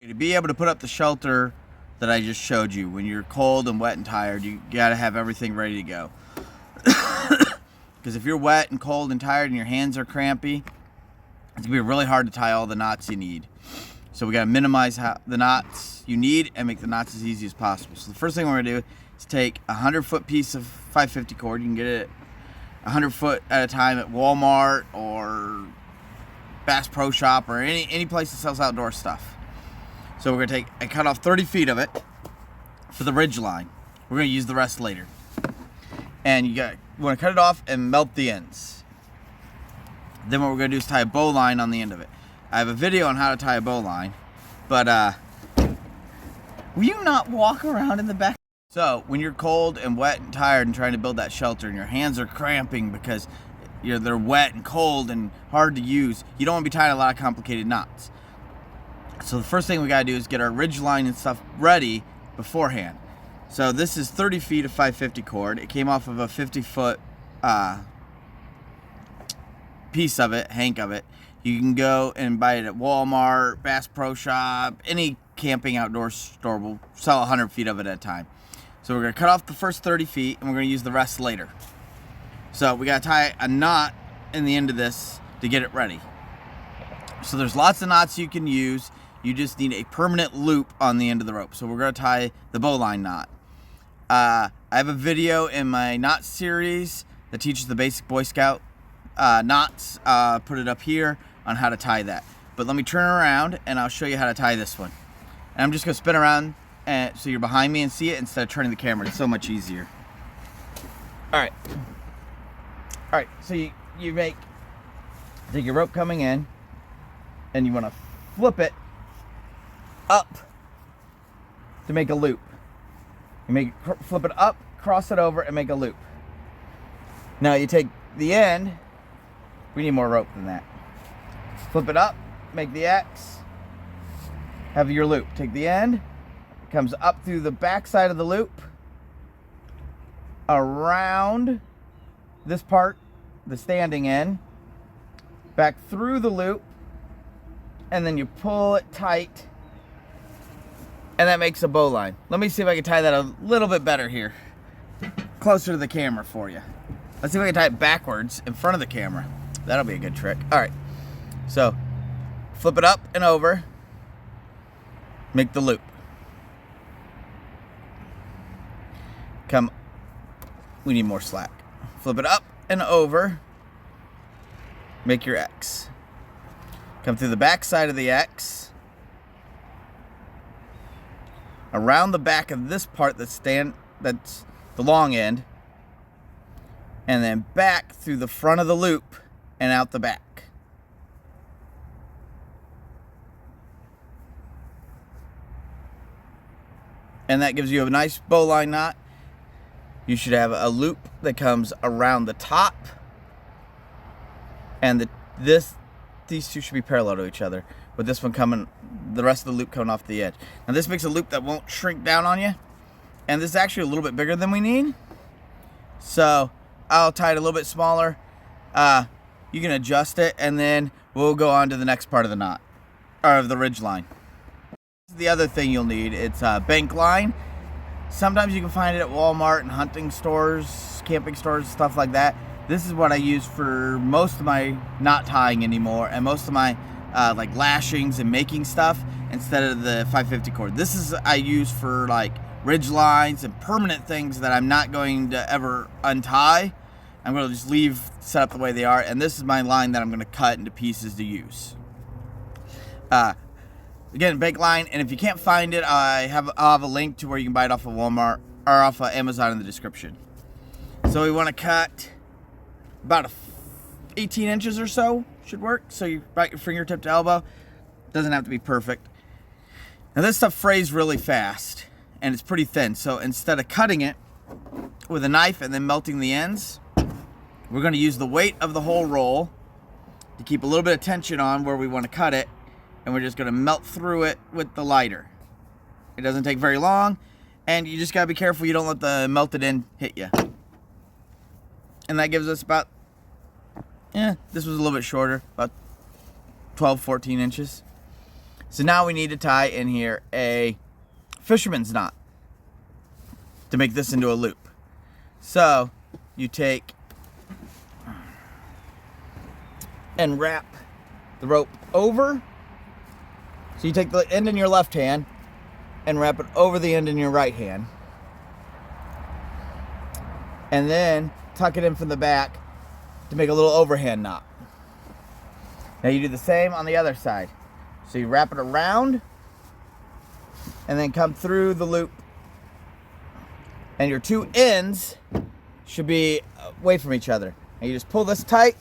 To be able to put up the shelter that I just showed you, when you're cold and wet and tired, you gotta have everything ready to go. Because if you're wet and cold and tired and your hands are crampy, it's gonna be really hard to tie all the knots you need. So we gotta minimize the knots you need and make the knots as easy as possible. So the first thing we're gonna do is take a 100-foot piece of 550 cord. You can get it 100 foot at a time at Walmart or Bass Pro Shop or any place that sells outdoor stuff. So we're gonna cut off 30 feet of it for the ridge line. We're gonna use the rest later. And you wanna cut it off and melt the ends. Then what we're gonna do is tie a bow line on the end of it. I have a video on how to tie a bow line, but will you not walk around in the back? So when you're cold and wet and tired and trying to build that shelter and your hands are cramping because they're wet and cold and hard to use, you don't wanna be tying a lot of complicated knots. So the first thing we gotta do is get our ridge line and stuff ready beforehand. So this is 30 feet of 550 cord. It came off of a 50-foot piece of it, hank of it. You can go and buy it at Walmart, Bass Pro Shop, any camping outdoor store will sell 100 feet of it at a time. So we're gonna cut off the first 30 feet and we're gonna use the rest later. So we gotta tie a knot in the end of this to get it ready. So there's lots of knots you can use. You just need a permanent loop on the end of the rope. So we're gonna tie the bowline knot. I have a video in my knot series that teaches the basic Boy Scout knots. Put it up here on how to tie that. But let me turn around and I'll show you how to tie this one. And I'm just gonna spin around so you're behind me and see it instead of turning the camera. It's so much easier. All right, so you take your rope coming in and you wanna flip it up to make a loop. You flip it up, cross it over, and make a loop. Now you take the end. We need more rope than that. Flip it up, make the X, have your loop. Take the end, it comes up through the back side of the loop, around this part, the standing end, back through the loop, and then you pull it tight. And that makes a bow line. Let me see if I can tie that a little bit better here. Closer to the camera for you. Let's see if I can tie it backwards in front of the camera. That'll be a good trick. All right, so flip it up and over. Make the loop. We need more slack. Flip it up and over. Make your X. Come through the back side of the X. Around the back of this part that's the long end, and then back through the front of the loop and out the back. And that gives you a nice bowline knot. You should have a loop that comes around the top, and these two should be parallel to each other, with this one coming, the rest of the loop coming off the edge. Now this makes a loop that won't shrink down on you, and this is actually a little bit bigger than we need, so I'll tie it a little bit smaller. You can adjust it, and then we'll go on to the next part of the knot, or of the ridge line. The other thing you'll need, it's bank line. Sometimes you can find it at Walmart and hunting stores, camping stores, stuff like that. This is what I use for most of my knot tying anymore, and most of my like lashings and making stuff instead of the 550 cord. This is I use for like ridge lines and permanent things that I'm not going to ever untie. I'm going to just leave set up the way they are, and this is my line that I'm going to cut into pieces to use. Again, bank line, and if you can't find it, I'll have a link to where you can buy it off of Walmart or off of Amazon in the description. So we want to cut about 18 inches or so should work. So you about your fingertip to elbow. Doesn't have to be perfect. Now this stuff frays really fast and it's pretty thin. So instead of cutting it with a knife and then melting the ends, we're going to use the weight of the whole roll to keep a little bit of tension on where we want to cut it, and we're just going to melt through it with the lighter. It doesn't take very long, and you just got to be careful you don't let the melted end hit you. And that gives us about, this was a little bit shorter, about 12, 14 inches. So now we need to tie in here a fisherman's knot to make this into a loop. So you take and wrap the rope over. So you take the end in your left hand and wrap it over the end in your right hand. And then tuck it in from the back to make a little overhand knot. Now you do the same on the other side. So you wrap it around and then come through the loop. And your two ends should be away from each other. And you just pull this tight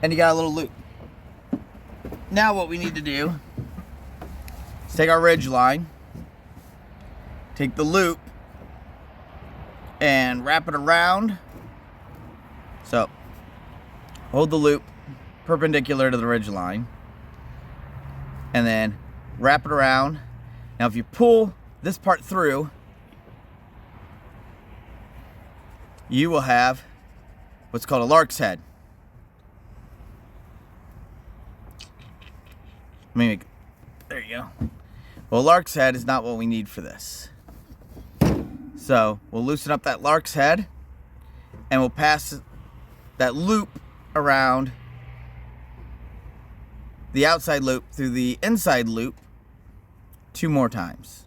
and you got a little loop. Now what we need to do is take our ridge line, take the loop and wrap it around. So hold the loop perpendicular to the ridge line and then wrap it around. Now if you pull this part through, you will have what's called a lark's head. There you go. Well, lark's head is not what we need for this. So we'll loosen up that lark's head and we'll pass that loop around the outside loop through the inside loop 2 more times.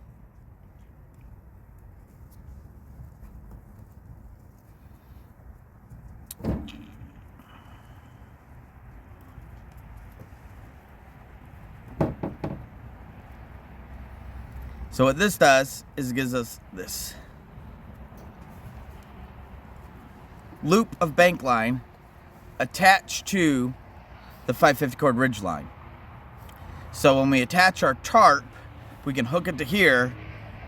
So what this does is it gives us this loop of bank line attached to the 550 cord ridge line. So when we attach our tarp, we can hook it to here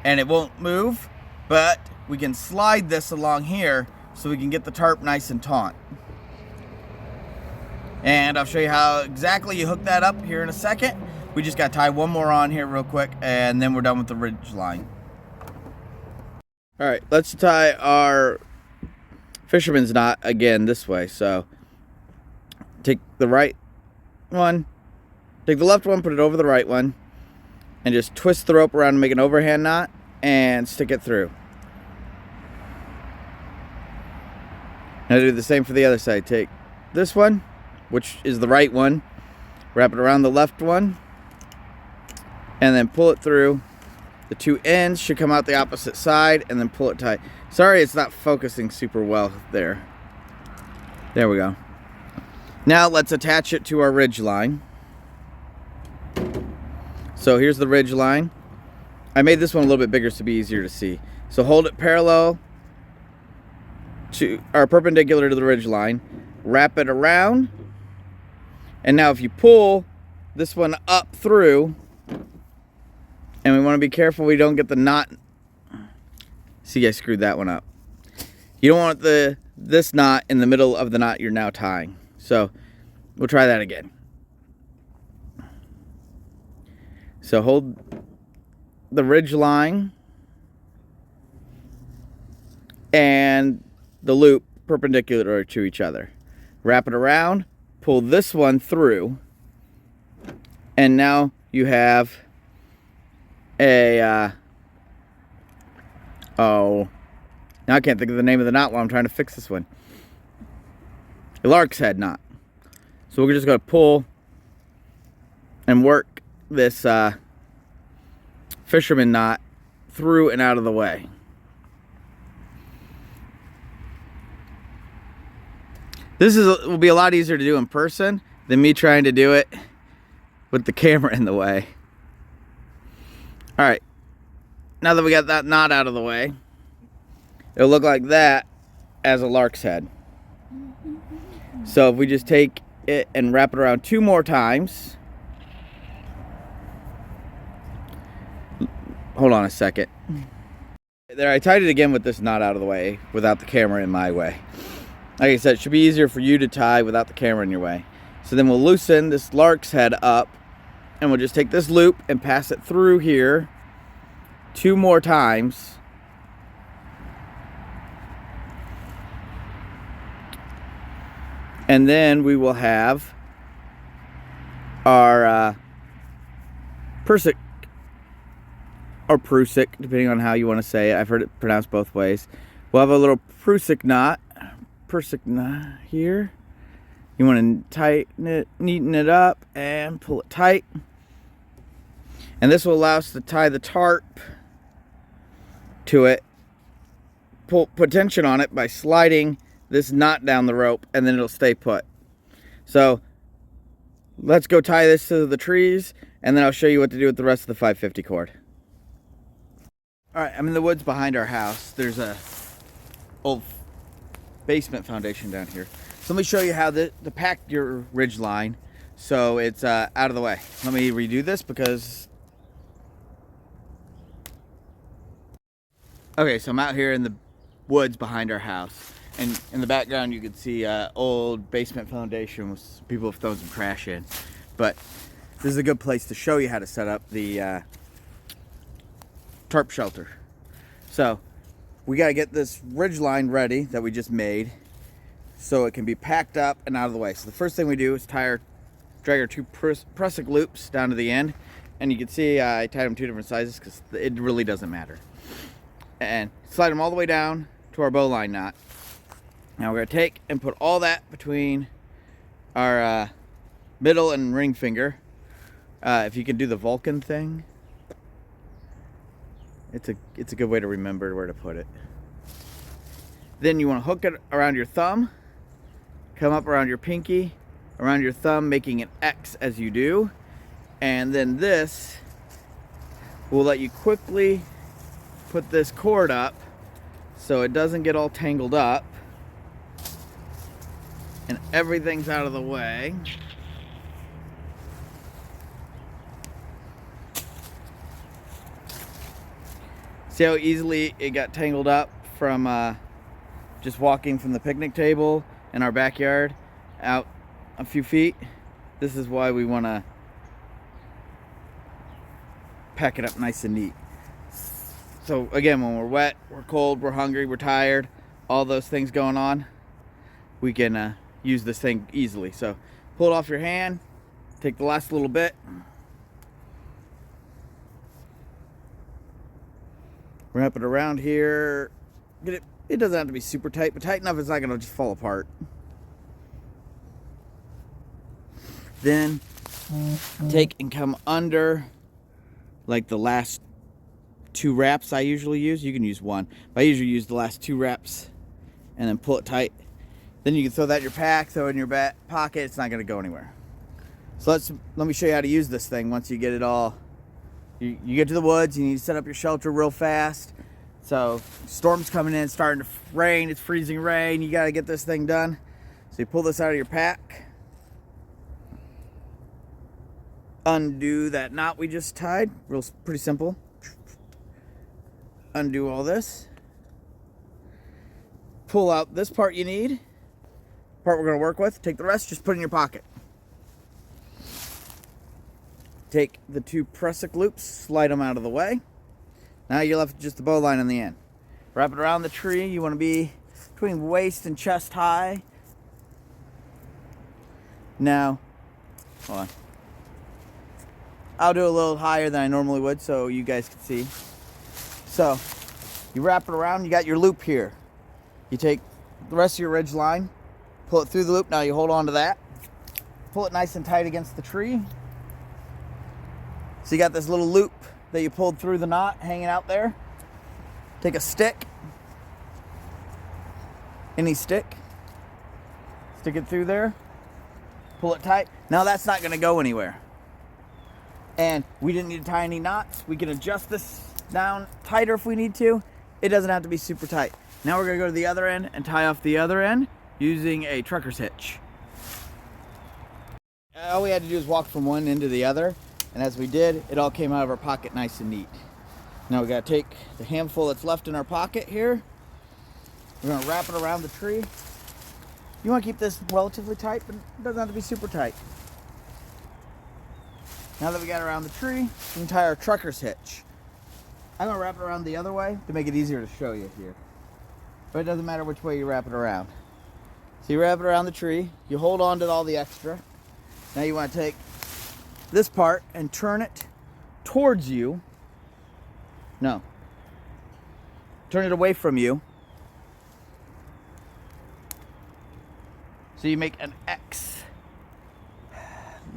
and it won't move, but we can slide this along here so we can get the tarp nice and taut. And I'll show you how exactly you hook that up here in a second. We just got to tie one more on here real quick and then we're done with the ridge line. All right, let's tie our fisherman's knot again this way. So take the right one, take the left one, put it over the right one, and just twist the rope around to make an overhand knot and stick it through. Now do the same for the other side. Take this one, which is the right one, wrap it around the left one, and then pull it through. The two ends should come out the opposite side and then pull it tight. Sorry it's not focusing super well there. There we go. Now let's attach it to our ridge line. So here's the ridge line. I made this one a little bit bigger to be easier to see. So hold it parallel to, or perpendicular to the ridge line. Wrap it around. And now if you pull this one up through, and we want to be careful we don't get the knot. See, I screwed that one up. You don't want this knot in the middle of the knot you're now tying. So we'll try that again. So hold the ridge line and the loop perpendicular to each other. Wrap it around, pull this one through, and now you have a now I can't think of the name of the knot while I'm trying to fix this one. A lark's head knot. So we're just going to pull and work this fisherman knot through and out of the way. This will be a lot easier to do in person than me trying to do it with the camera in the way. All right, now that we got that knot out of the way, it'll look like that as a lark's head. So if we just take it and wrap it around 2 more times. Hold on a second. There, I tied it again with this knot out of the way without the camera in my way. Like I said, it should be easier for you to tie without the camera in your way. So then we'll loosen this lark's head up and we'll just take this loop and pass it through here 2 more times. And then we will have our Prusik, or Prusik, depending on how you want to say it. I've heard it pronounced both ways. We'll have a little Prusik knot here. You want to tighten it, neaten it up, and pull it tight. And this will allow us to tie the tarp to it. Put tension on it by sliding this knot down the rope, and then it'll stay put. So let's go tie this to the trees, and then I'll show you what to do with the rest of the 550 cord. All right, I'm in the woods behind our house. There's a old basement foundation down here. So let me show you how to pack your ridgeline so it's out of the way. Let me redo this because... Okay, so I'm out here in the woods behind our house. And in the background you can see old basement foundation with people have thrown some trash in. But this is a good place to show you how to set up the tarp shelter. So we got to get this ridgeline ready that we just made so it can be packed up and out of the way. So the first thing we do is drag our two Prusik loops down to the end. And you can see I tied them two different sizes because it really doesn't matter. And slide them all the way down to our bowline knot. Now we're going to take and put all that between our middle and ring finger. If you can do the Vulcan thing, it's a good way to remember where to put it. Then you want to hook it around your thumb, come up around your pinky, around your thumb, making an X as you do. And then this will let you quickly put this cord up so it doesn't get all tangled up and everything's out of the way. See how easily it got tangled up from just walking from the picnic table in our backyard out a few feet? This is why we want to pack it up nice and neat. So again, when we're wet, we're cold, we're hungry, we're tired, all those things going on, we can use this thing easily. So pull it off your hand, take the last little bit, wrap it around here. It doesn't have to be super tight, but tight enough it's not going to just fall apart. Then take and come under like the last 2 wraps I usually use. You can use 1, but I usually use the last 2 wraps and then pull it tight. Then you can throw that in your pack, throw it in your back pocket. It's not going to go anywhere. So let me show you how to use this thing once you get it all. You get to the woods, you need to set up your shelter real fast. So storm's coming in, starting to rain, it's freezing rain, you got to get this thing done. So you pull this out of your pack, undo that knot we just tied, pretty simple. Undo all this, pull out this part you need, part we're going to work with, take the rest, just put in your pocket. Take the 2 Prusik loops, slide them out of the way. Now you're left with just the bowline on the end. Wrap it around the tree. You want to be between waist and chest high. Now, hold on. I'll do a little higher than I normally would so you guys can see. So, you wrap it around, you got your loop here. You take the rest of your ridge line, pull it through the loop. Now you hold on to that. Pull it nice and tight against the tree. So you got this little loop that you pulled through the knot hanging out there. Take a stick, any stick, stick it through there, pull it tight. Now that's not going to go anywhere. And we didn't need to tie any knots. We can adjust this down tighter if we need to. It doesn't have to be super tight. Now we're going to go to the other end and tie off the other end using a trucker's hitch. All we had to do is walk from one end to the other. And as we did, it all came out of our pocket nice and neat. Now we got to take the handful that's left in our pocket here. We're going to wrap it around the tree. You want to keep this relatively tight, but it doesn't have to be super tight. Now that we got it around the tree, we can tie our trucker's hitch. I'm going to wrap it around the other way to make it easier to show you here. But it doesn't matter which way you wrap it around. So you wrap it around the tree. You hold on to all the extra. Now you want to take this part and turn it towards you. No. Turn it away from you. So you make an X.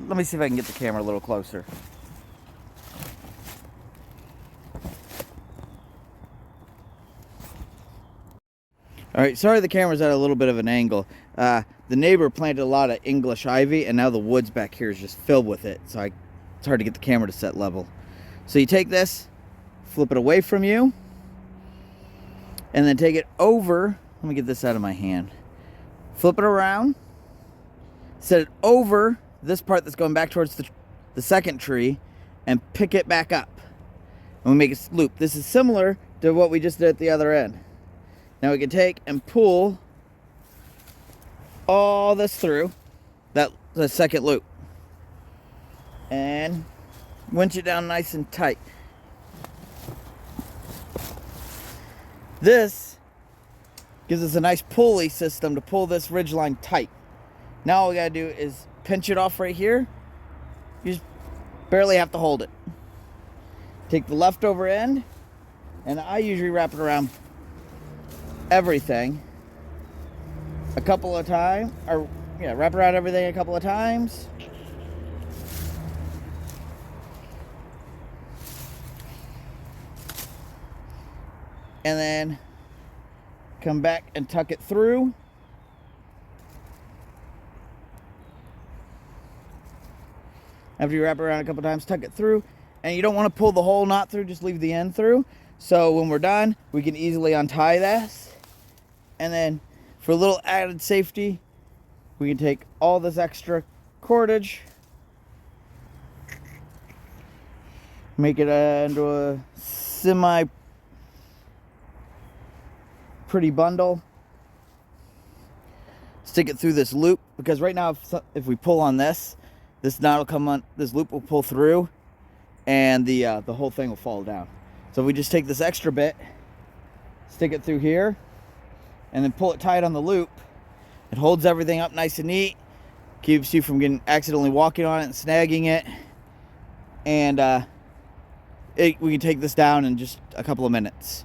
Let me see if I can get the camera a little closer. All right, sorry the camera's at a little bit of an angle. The neighbor planted a lot of English ivy, and now the woods back here is just filled with it. So it's hard to get the camera to set level. So you take this, flip it away from you, and then take it over. Let me get this out of my hand. Flip it around, set it over this part that's going back towards the second tree, and pick it back up. And we make a loop. This is similar to what we just did at the other end. Now we can take and pull all this through the second loop and winch it down nice and tight. This gives us a nice pulley system to pull this ridgeline tight. Now all we gotta do is pinch it off right here. You just barely have to hold it. Take the leftover end, and I usually wrap it around everything a couple of times, or wrap around everything a couple of times. And then come back and tuck it through. After you wrap it around a couple of times, tuck it through. And you don't want to pull the whole knot through, just leave the end through. So when we're done, we can easily untie this. And then for a little added safety, we can take all this extra cordage, make it into a semi pretty bundle, stick it through this loop, because right now if we pull on this knot will come on, this loop will pull through, and the whole thing will fall down. So we just take this extra bit, stick it through here, and then pull it tight on the loop. It holds everything up nice and neat, keeps you from accidentally walking on it and snagging it. And we can take this down in just a couple of minutes.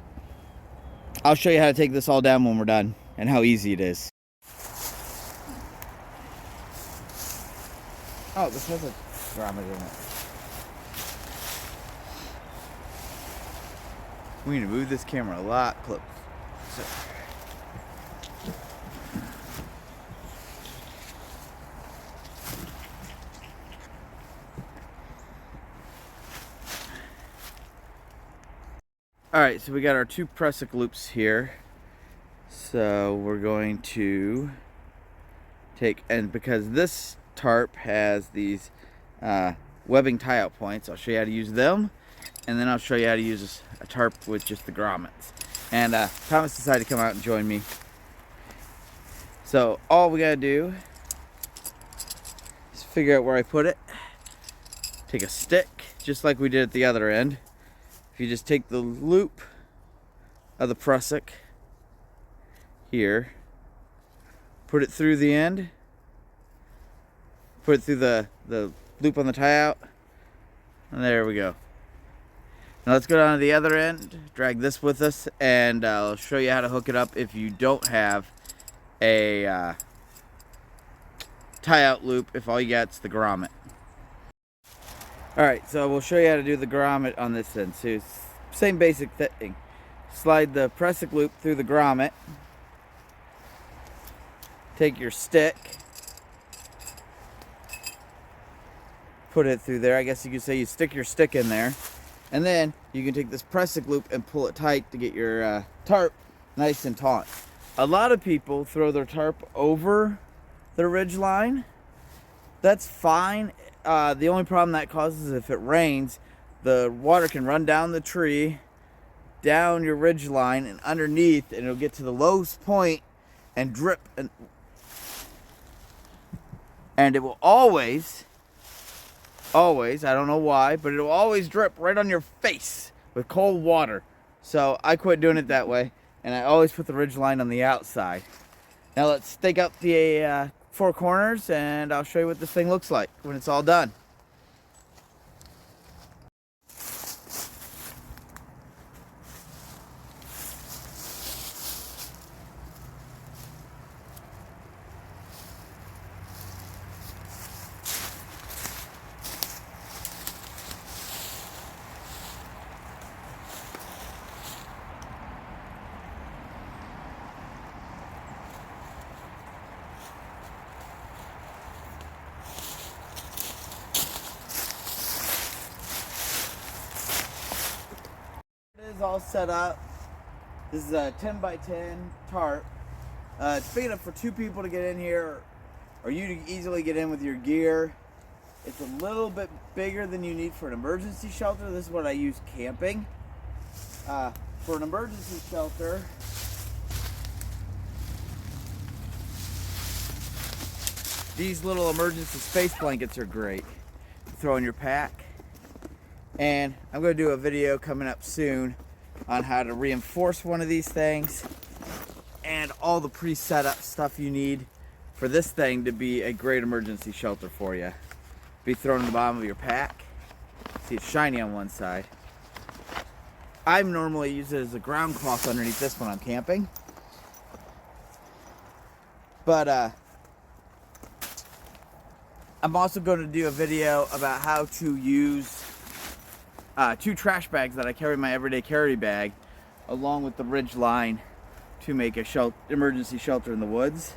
I'll show you how to take this all down when we're done and how easy it is. Oh, this has a grommet in it. We need to move this camera a lot closer. Alright, so we got our two prusik loops here. So we're going to take, and because this tarp has these webbing tie-out points, I'll show you how to use them, and then I'll show you how to use a tarp with just the grommets. And Thomas decided to come out and join me. So all we gotta do is figure out where I put it. Take a stick, just like we did at the other end. If you just take the loop of the prusik here, put it through the end, put it through the loop on the tie-out, and there we go. Now let's go down to the other end, drag this with us, and I'll show you how to hook it up if you don't have a tie-out loop, if all you got is the grommet. Alright, so we'll show you how to do the grommet on this end. So same basic thing. Slide the prusik loop through the grommet. Take your stick. Put it through there. I guess you could say you stick your stick in there. And then you can take this prusik loop and pull it tight to get your tarp nice and taut. A lot of people throw their tarp over the ridgeline. That's fine. The only problem that causes is if it rains, the water can run down the tree, down your ridgeline, and underneath, and it'll get to the lowest point and drip. And it will always, I don't know why, but it'll always drip right on your face with cold water. So I quit doing it that way, and I always put the ridgeline on the outside. Now let's stake out the four corners, and I'll show you what this thing looks like when it's all done. is all set up. This is a 10 by 10 tarp. It's big enough for 2 people to get in here, or you to easily get in with your gear. It's a little bit bigger than you need for an emergency shelter. This is what I use camping. For an emergency shelter, these little emergency space blankets are great. Throw in your pack. And I'm going to do a video coming up soon on how to reinforce one of these things and all the pre-set up stuff you need for this thing to be a great emergency shelter for you. Be thrown in the bottom of your pack. See, it's shiny on one side. I normally use it as a ground cloth underneath this when I'm camping. But I'm also going to do a video about how to use 2 trash bags that I carry in my everyday carry bag, along with the ridgeline, to make a emergency shelter in the woods.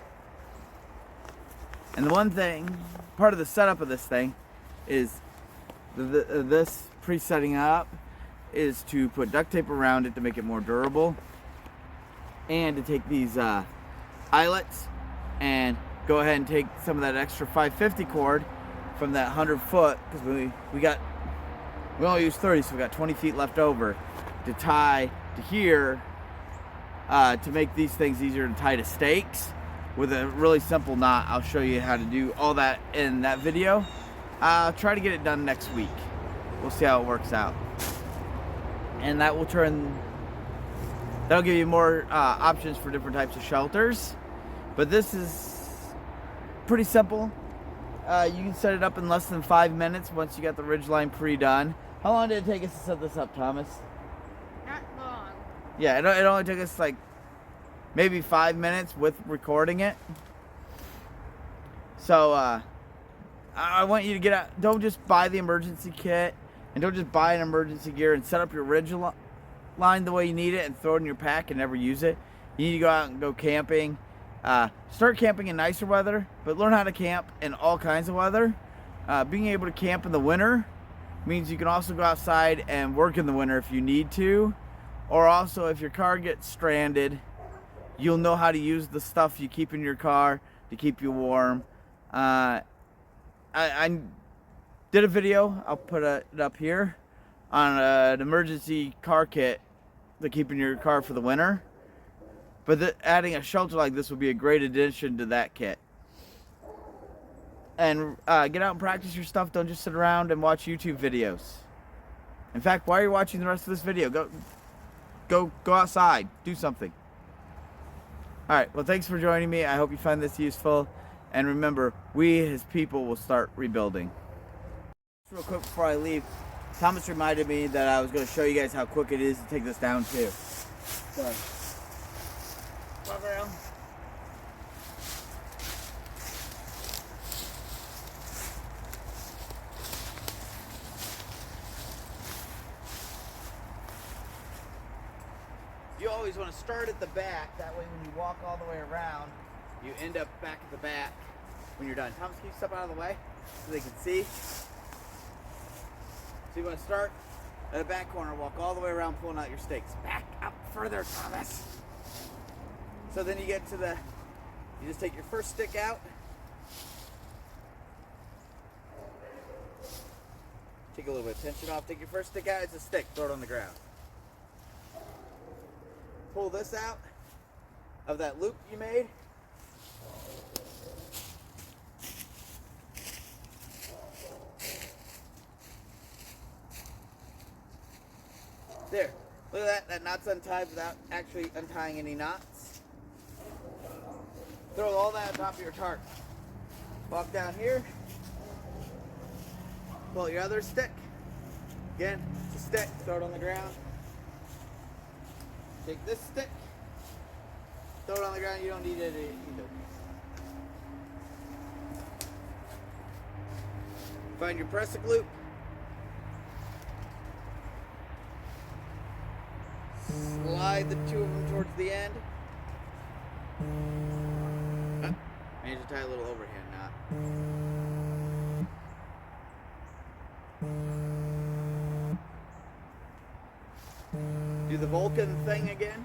And the one thing, part of the setup of this thing is this pre-setting up is to put duct tape around it to make it more durable, and to take these eyelets and go ahead and take some of that extra 550 cord from that 100 foot, because we only use 30, so we got 20 feet left over to tie to here, to make these things easier to tie to stakes with a really simple knot. I'll show you how to do all that in that video. I'll try to get it done next week. We'll see how it works out. And that'll give you more options for different types of shelters. But this is pretty simple. You can set it up in less than 5 minutes once you got the ridgeline pre-done. How long did it take us to set this up, Thomas? Not long. Yeah, it only took us like maybe 5 minutes with recording it. So I want you to get out. Don't just buy the emergency kit, and don't just buy an emergency gear and set up your ridgeline the way you need it and throw it in your pack and never use it. You need to go out and go camping. Start camping in nicer weather, but learn how to camp in all kinds of weather. Being able to camp in the winter means you can also go outside and work in the winter if you need to. Or also, if your car gets stranded, you'll know how to use the stuff you keep in your car to keep you warm. I did a video, I'll put it up here, on an emergency car kit to keep in your car for the winter. But adding a shelter like this would be a great addition to that kit. And get out and practice your stuff. Don't just sit around and watch YouTube videos. In fact, while you're watching the rest of this video, go outside, do something. Alright, well, thanks for joining me. I hope you find this useful. And remember, we as people will start rebuilding. Real quick before I leave, Thomas reminded me that I was going to show you guys how quick it is to take this down too. So, walk around. You always want to start at the back, that way when you walk all the way around, you end up back at the back when you're done. Thomas, can you step out of the way so they can see? So you want to start at the back corner, walk all the way around, pulling out your stakes. Back up further, Thomas. So then you get to you just take your first stick out. Take a little bit of tension off. Take your first stick out, it's a stick, throw it on the ground. Pull this out of that loop you made. There, look at that, that knot's untied without actually untying any knots. Throw all that on top of your tarp. Walk down here, pull your other stick. Again, it's a stick, throw it on the ground. Take this stick, throw it on the ground, you don't need it either. Find your pressic loop. Slide the 2 of them towards the end. Manage to tie a little overhand knot. Do the Vulcan thing again.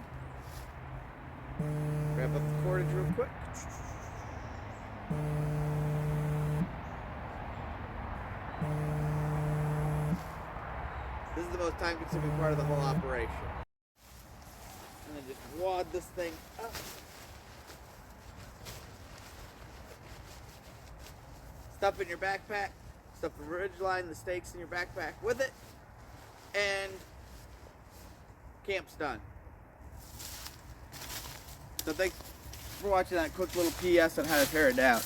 Wrap up the cordage real quick. This is the most time-consuming part of the whole operation. And then just wad this thing up. Stuff in your backpack. Stuff the ridgeline, the stakes in your backpack with it. And camp's done. So thanks for watching that quick little PS on how to tear it down.